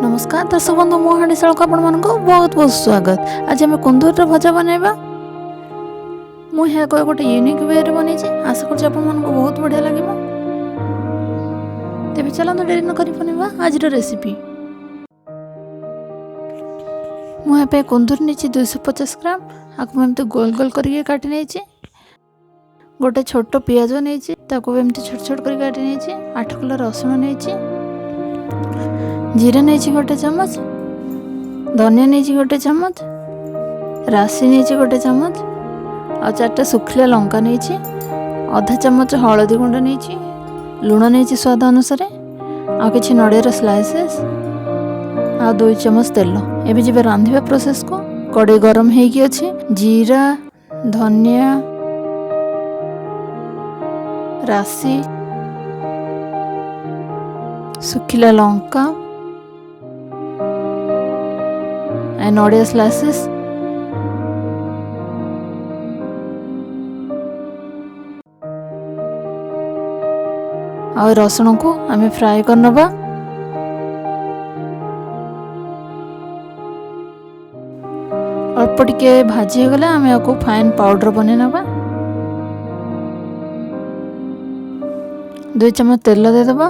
नमस्कार दर्शक बंधु मो हांडीशाल को आपण मन को बहुत बहुत स्वागत। आज आम कुंदूर भजा बनैबा। मुझे गोटे यूनिक वे बन आशा कर बहुत बढ़िया लगे। तेज चलते डेरी न कर बनवा आज रेसिपी। मुझे कुंदूर नहीं 250 ग्राम आपको एमती गोल गोल करके काटी नहीं। गोटे छोट पियाज नहीं छोट छोट कर काटी नहीं। 8 किलो रसुण नहीं। जीरा नहीं गोटे चमच, धनिया नहीं गोटे चमच, राशि नहीं गोटे चमच, आ 4टा सुखिला लंका नहीं, आधा चमच हलदी गुंड नहीं, लुण नहीं स्वाद अनुसार, आ कि नड़ियार स्लाइसेस, आ 2 चमच तेल। एबे जब रांधिबा प्रोसेस को कड़े गरम होगी अच्छे जीरा धनिया राशि सुखिला लंका नड़िया स्लाइसेस और रसुण को आम फ्राए कर नबा। अल्प टिके भाजी गले आम या फाइन पाउडर बने नबा। 2 चम्मच तेल दे दबा।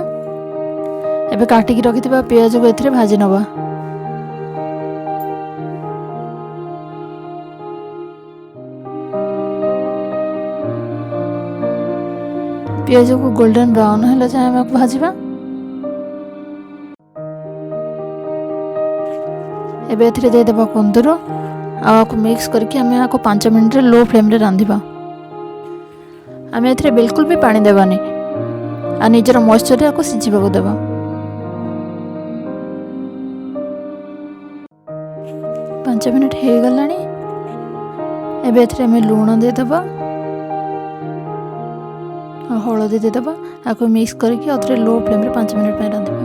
एबे काटिकी रखिथिबा पियाज को एथिरे भाजी नबा। पियाज को गोल्डन ब्राउन है जाए भाजवा। एबे एथिरे दे देबा कुंदूर आपको मिक्स करके आम या 5 मिनट लो फ्लेम रे रांधिबा। आम एथिरे बिल्कुल भी पानी देबानी आ निजर मॉइस्चर रे सिझिबा को देबा। 5 मिनट हो गलानी। एबे एथिरे आम लुण दे देबा हलदी दे देबा। आपको मिक्स करके आउथरे लो फ्लेम रे 5 मिनट पे रांधिबा।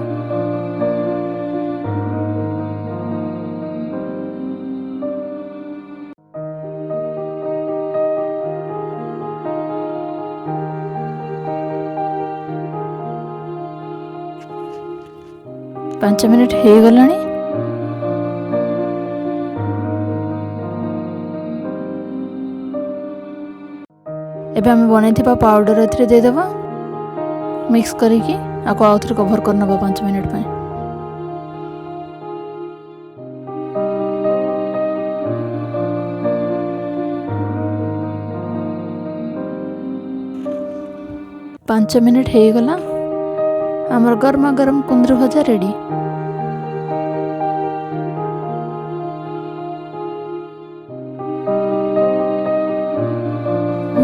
पांच मिनट हो गलानी। एबे हम बनैथिबा पाउडर एथिरे दे देबा। मिक्स करके आपको आउथरे कवर कर नबा 5 मिनट पे। पांच मिनट हो गला। हमर गरमा गरम कुंदूर भजा रेडी।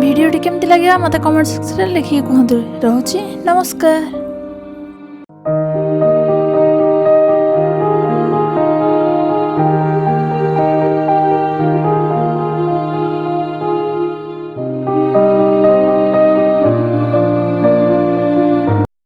वीडियो केमती लगे मत कमेंट सेक्शन में लिखिए कहतु। रहुची नमस्कार।